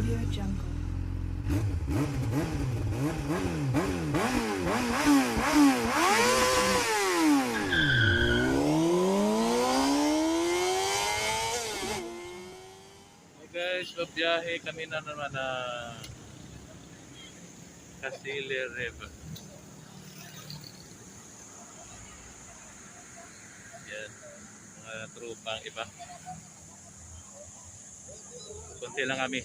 Jungle. Hey guys, babiyahe kami na naman na Casile River. Yan, mga trupang iba. Kunti lang kami.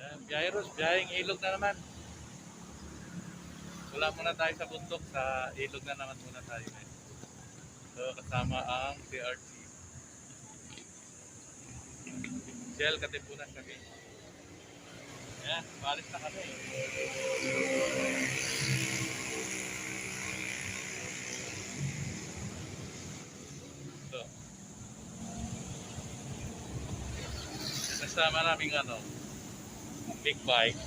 Yan, Jairus, biyaheng ilog na naman. Wala muna tayo sa bundok, sa ilog na naman muna tayo ngayon. So, kasama ang CRT. Shell, Katipunan kami. Yan, balis na kami. So, kasama naming big bike.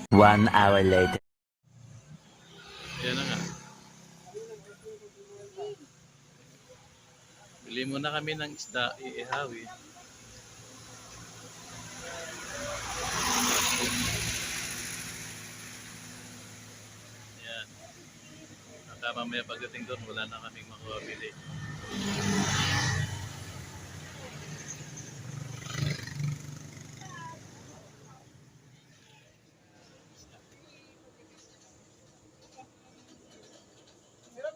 One hour later. Yan na nga. Bili muna kami ng isda, iihawi. Yan. Baka mamaya pagdating doon, wala na kaming makakabili. Ito,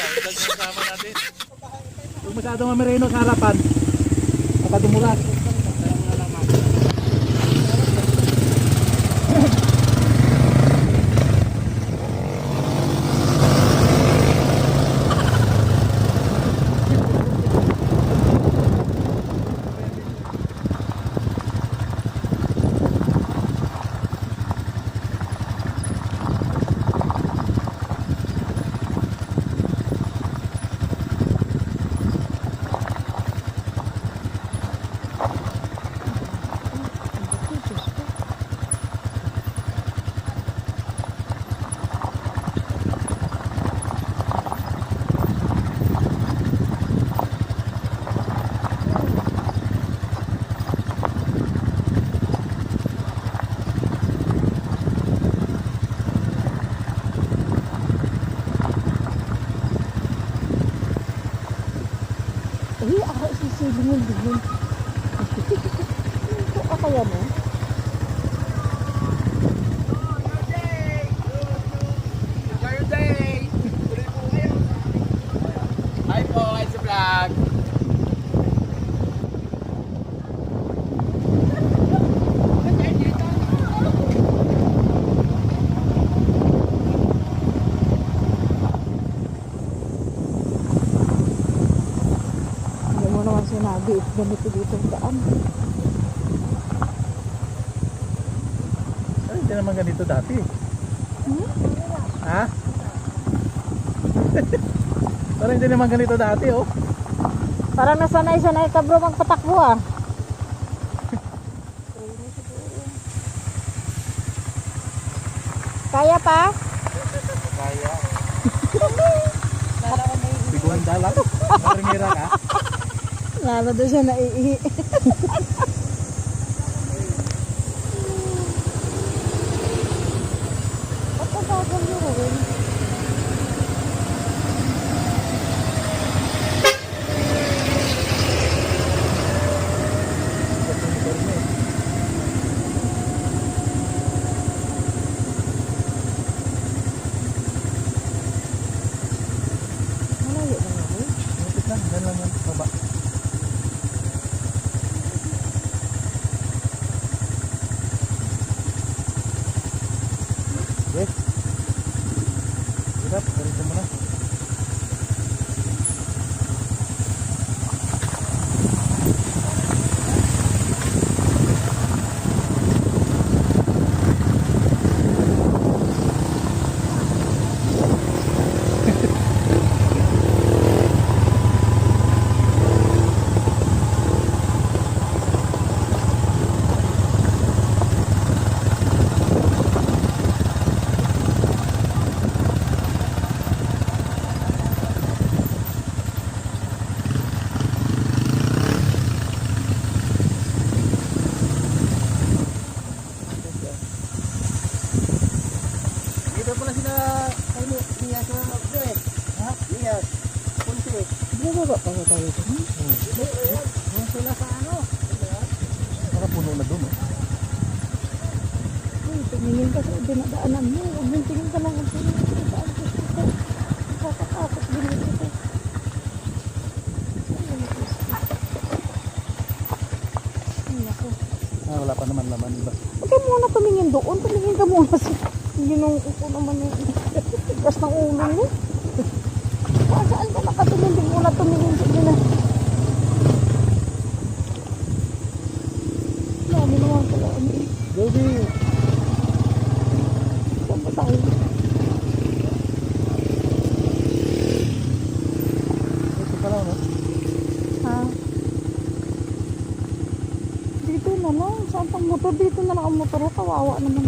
ang kasama natin. Huwag masyadong mamereno sa harapan. Makadumulas. Bingon-bingon. Ito kaya mo? Hi po, it's a vlog. Hindi mo naman sinabi, ganito dito ang daan. Ay, hindi naman ganito dati. Ha? Parang hindi naman ganito dati, oh. Parang nasanay-sanay ka bro magpatakbo ah. Kaya pa? Kaya. Biguan dalang. Primera ka. Lalo doon siya naiihi. Ba't ka gagawin mo rin? Malayo na nga eh. Lapit lang, yan lang yung baba. Yes. Bumaba pa ba tayo dun? Doon sila sa ano? Para puno na doon. Uy, tingin ka sa dinadaanan mo. Huwag yung tingin ka lang. Ang tingin ka sa daan. Nakakatakot din ito. Ay, naku. Wala pa naman laman iba. Huwag ka muna tumingin doon. Tumingin ka muna sa... Ginong ko naman yung... Gas ng ulo mo. Saan ka nakatumingin? Hindi muna tumingin sa gina. Dami naman pala. Gobi! Saan ba tayo? Ito pa lang, no? Ha? Dito na lang. Saan pang motor? Dito na lang ang motor. Kawawa naman.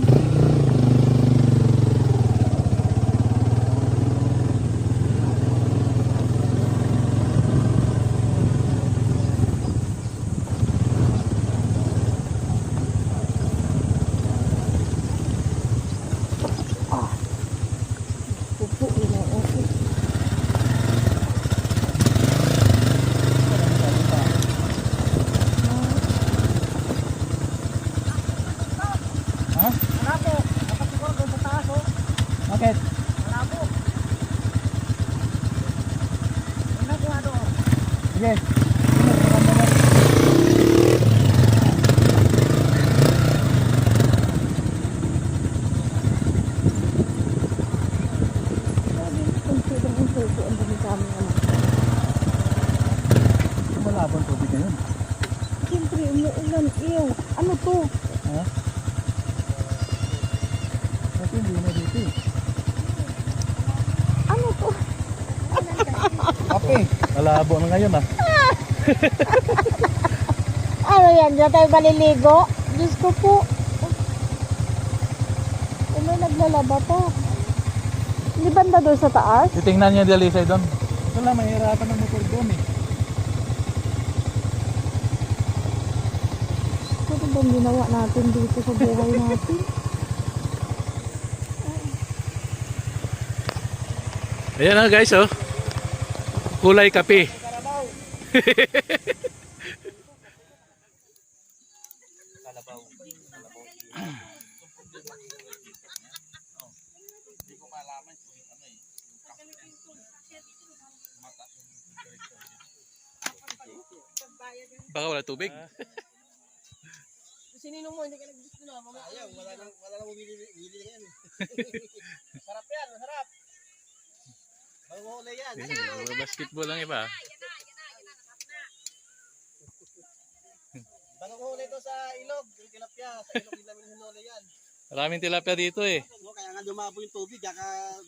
Pupo, yun ang okay. Ha? Wala po. Dapat siguro doon sa taas, oh. Bakit? Wala po. Tingnan ko nga doon. Sige. Consider ang pupo. Ang dami kami naman. Malabang tubig na yun. Siyempre, umuulan. Ew. Ano to? Ha? Kasi hindi na dito eh. Ano to? Kape. Malabo na ngayon ah. Ano yan? Diyan tayo maliligo? Diyos ko po. May naglalaba pa. Hindi banda doon sa taas? Titingnan niyo yung dalisay doon. Wala, mahirapan ng motor doon eh. Ano bang ginawa natin dito sa buhay natin? Ayan na guys, oh. Kulay kape. Baka wala tubig. Sinino mo, hindi ka nag-gusto na. Ayaw, wala nang bumili yan. Sarap yan, masarap. Bago huli yan. Mga basketball lang iba. Bago huli to sa ilog, yung tilapia. Sa ilog din namin hinuli yan. Maraming tilapia dito eh. Kaya nga dumabo yung tubig, kaya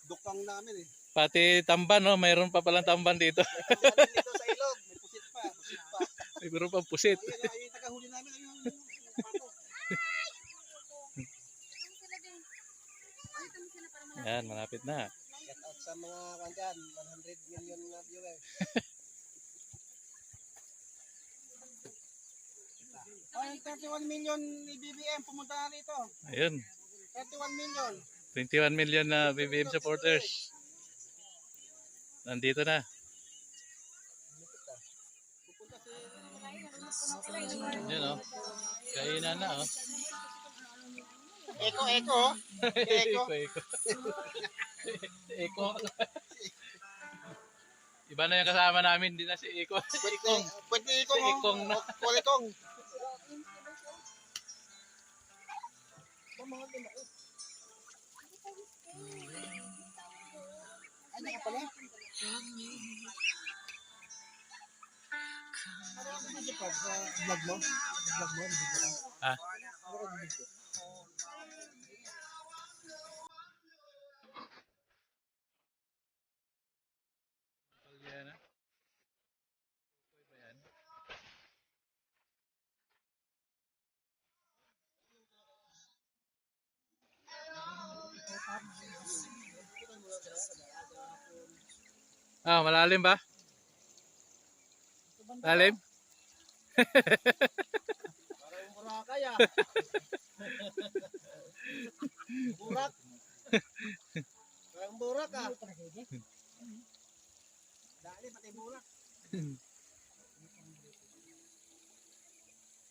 duktang namin eh. Pati tamban, no? Mayroon pa palang tamban dito. Kaya dito sa ilog, may pusit pa. Mayroon pang pusit. Ayun, yung tagahuli namin, ayun. Yan, malapit na. Get out sa mga kanjan, 100 million na viewers. Ay, 31 million ni BBM pumunta na rito. Ayun, 31 million. 21 million na BBM supporters. Nandito na. Yan, oh. Kainan na, oh. Eko. Eko. Eko. Eko. Iba na yung kasama namin, hindi na si Eko. Si Ekong. Pwede Si ikong. Ekong na. Ekong. Ay, naka pala. Sa vlog mo? Ah, yan, ah. Ah, malalim ba? Lalim? Parang Boracay ah. Burak. Parang burak ah. Dali, pati bulak.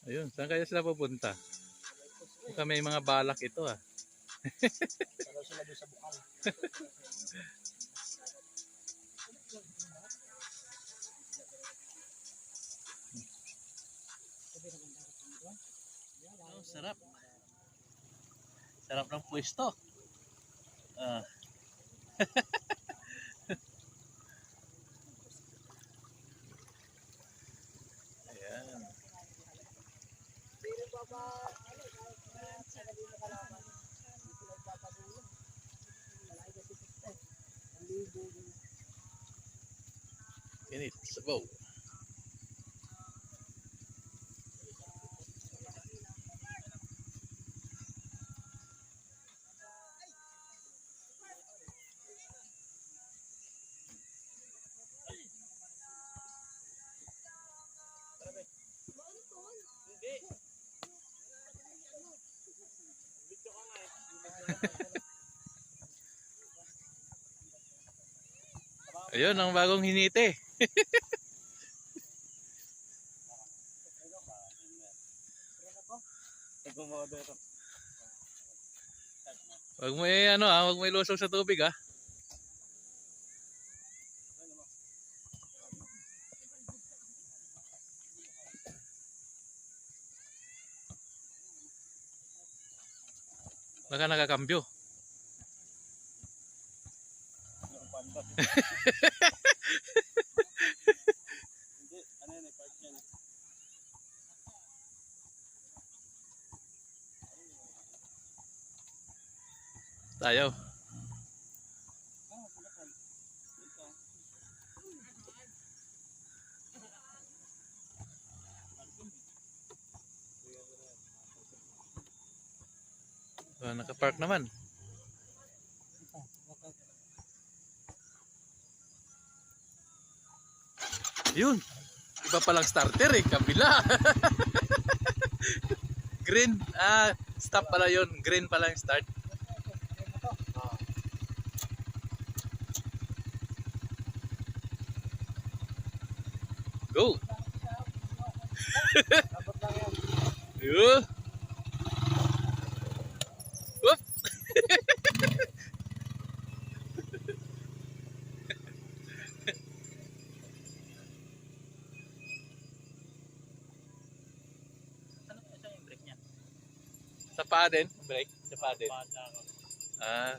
Ayun, saan kaya sila pupunta? Baka may mga balak ito ah. Saraw sila doon sa bukal. Oh, sarap. Sarap ng pwesto. Ah. Ayan. Init, sabaw. Ayun, ang bagong hinite. Wag mo wag mo ilusog sa tubig ah. Baka nakakambyo. Hindi, ano yun, part yan. Tayo. Oh, nakapark naman. Yun. Iba palang starter eh, kabila. Green, stop pala yun. Green pala yung start. Go. Yun. Whoop. Sa paa din? Brake? Sa paa din? Ah.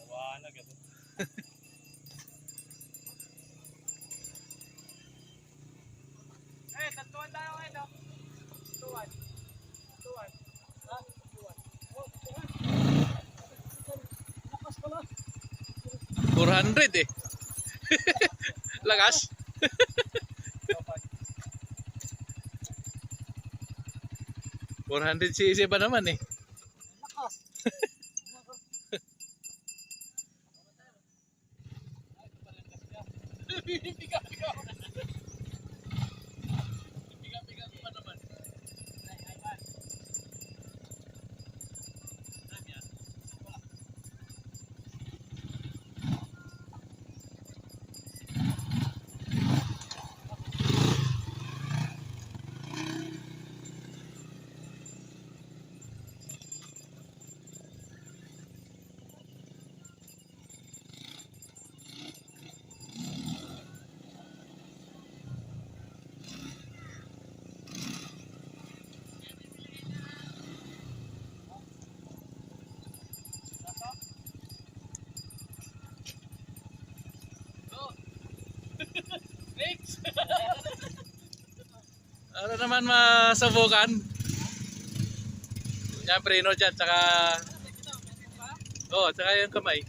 Nawalag ito. Eh, tatuan tayo ngayon, no? Tatuan. Tatuan. Ha? Tatuan. Oh, tatuan. Lakas pala. 400 eh. Lakas. 400 cc pa naman eh. Lakas. Biga-biga. Biga-biga pa naman. Next. Ano naman masubukan? Yan, preno dyan, tsaka... Oo, tsaka yung kamay.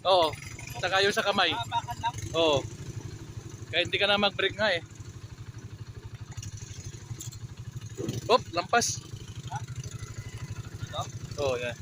Oo, tsaka yung sa kamay. Oo. Kaya hindi ka na mag-brake nga eh. Hop, lampas. Oo, yan.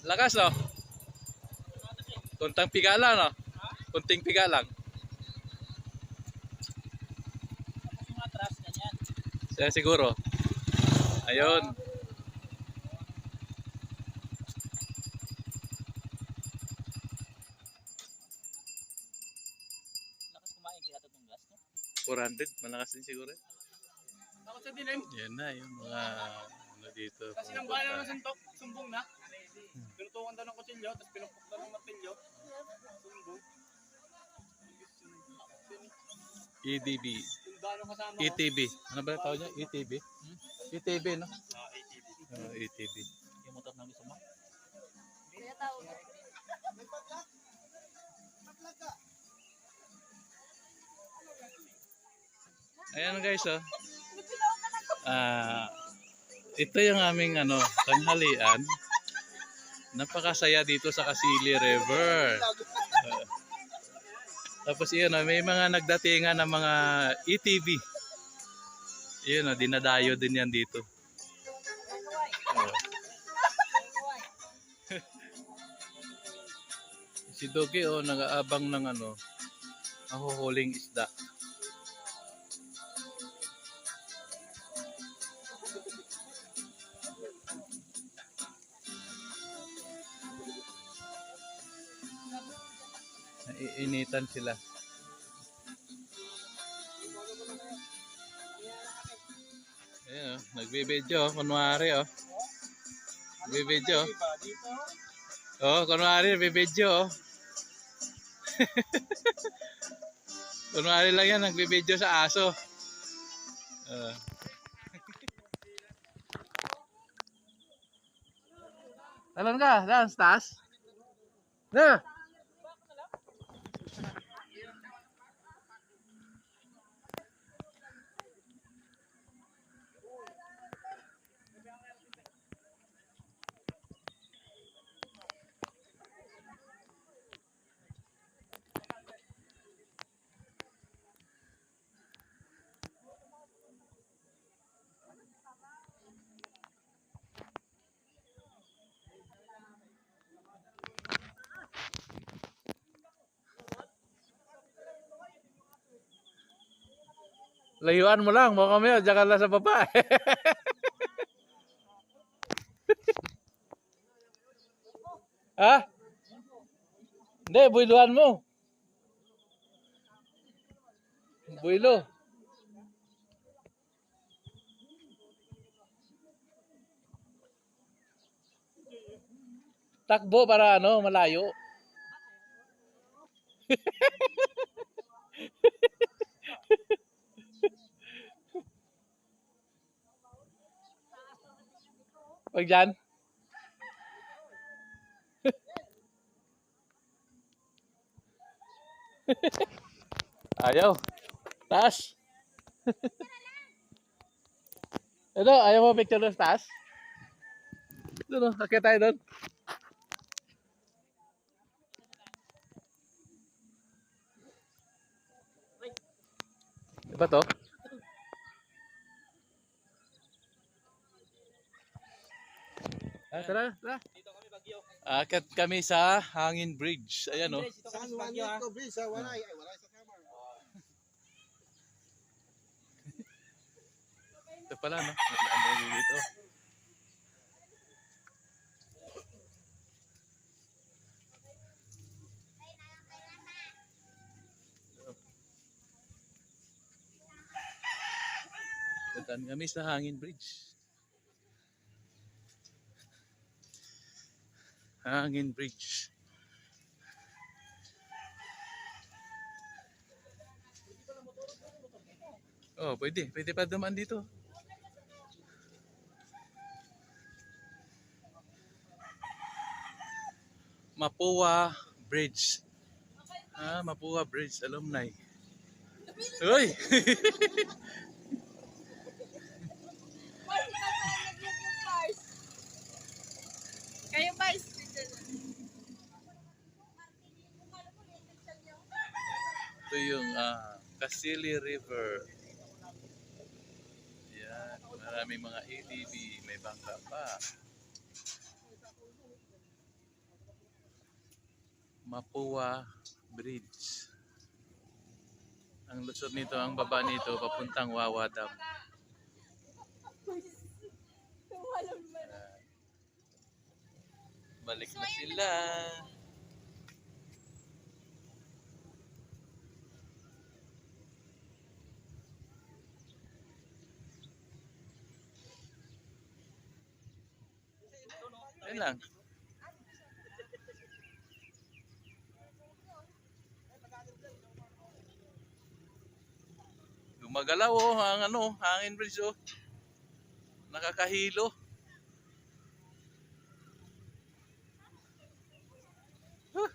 Lakas, no? Kuntang piga lang, no? Kunting piga lang. Yung atras, ganyan. Siya siguro. Ayun. Lakas kumain kaya tatong gas, no? 400, malakas din siguro. Ako sa dilim. Yan na, yung mga ano dito. Kasi nang bahala ng suntok, sumbong na. Pinutukan daw ng kutsilyo, tapos pinupok daw ng martilyo. Sumbong. EDB. Kung gaano kasama ko. ETB. Ano ba tawag niya? ETB? ETB, no? ATV. ETB. Yung motor na gusto mo? Kaya tawag. Ayan guys, oh. Ito yung aming ano, tanghalian. Napakasaya dito sa Kasili River. Tapos yun, oh, may mga nagdatingan ng mga ETV. Yun, oh, dinadayo din yan dito. Oh. Si Dogi, oh, nag-aabang ng ano, nahuhuling isda. Naiinitan sila. Ayan, oh, nagbibideo, kunwari, oh. Nagbibideo. Oh, kunwari, nagbibideo, oh. Kunwari lang yan, nagbibideo sa aso. Talon ka, dance, taas. Na! Layuan mo lang, baka mamaya diyan ka lang sa baba. Ha? Hindi, builuhan mo. Builo. Takbo para ano, malayo. Pag dyan. Ayaw. Taas. Ito, ayaw mo picture doon sa taas? Doon, akit tayo doon. Diba to? Tara, tara. Dito kami Bagyo. Akit kami sa Hangin Bridge. Ayan o. Dito kami sa Bagyo, ha? Wala sa camera. Ito pala, no? Ano dito? Dadaan kami sa Hangin Bridge. Hangin Bridge. Oh, pwede. Pwede pa dumaan dito. Mapua Bridge. Ah, Mapua Bridge alumni. Uy! Kayo ba? Ito yung Kasili River. Yan, maraming mga ATV, may bangka pa. Mapua Bridge. Ang lusot nito, ang baba nito, papuntang Wawa Dam. Balik na sila. Ayun lang. Gumagalaw oh, ang hangin bridge oh. Nakakahilo. Huh.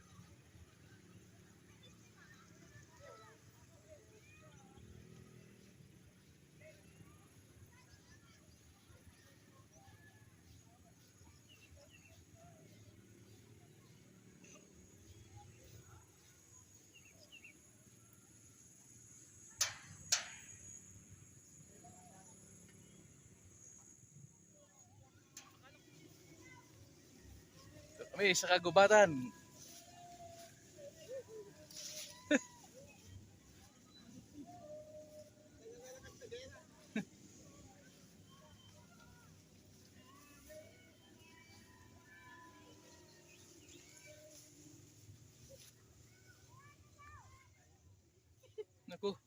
Kami sa kagubatan. Naku.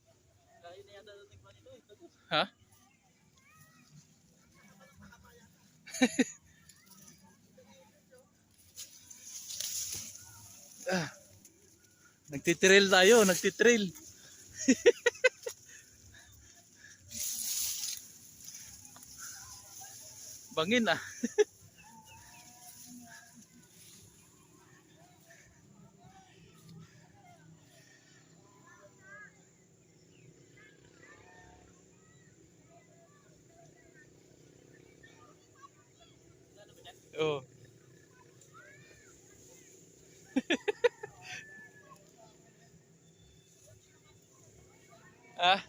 Ha? Nagtitrail tayo, nagtitrail. Bangin ah. Oh. Ah.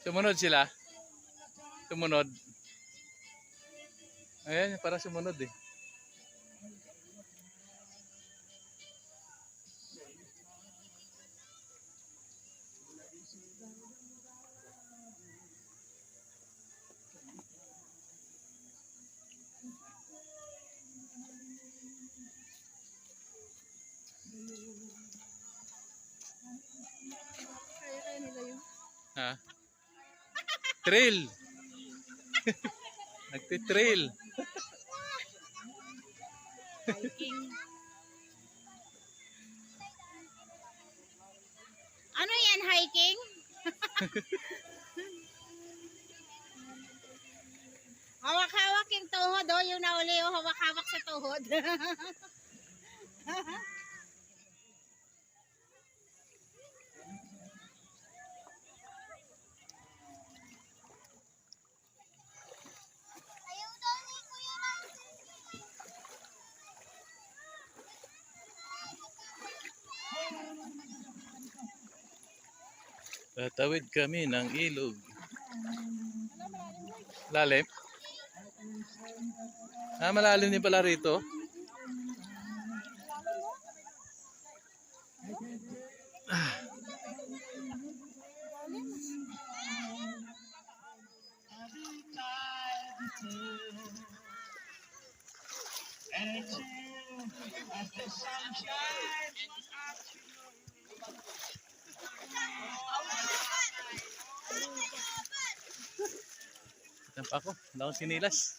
Sumunod sila. Sumunod. Ayan, para sumunod eh. Kaya nila yun. Ha? Trail. Nagtitrail. Hiking. Ano yan, hiking? Hawak-hawak yung tuhod, oh. Yung nauli yung hawak-hawak sa tuhod. Tatawid kami ng ilog. Lalim? Ah, malalim din pala rito. Yan pa ako, wala akong sinilas.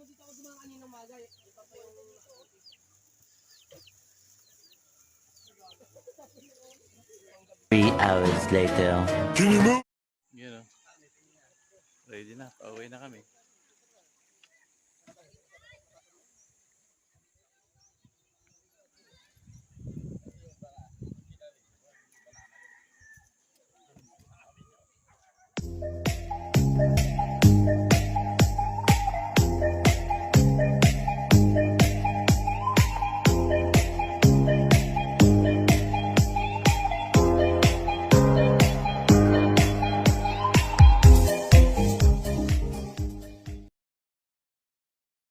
Dito ako dumaan kanina umaga. Ito pa yung 3 hours later.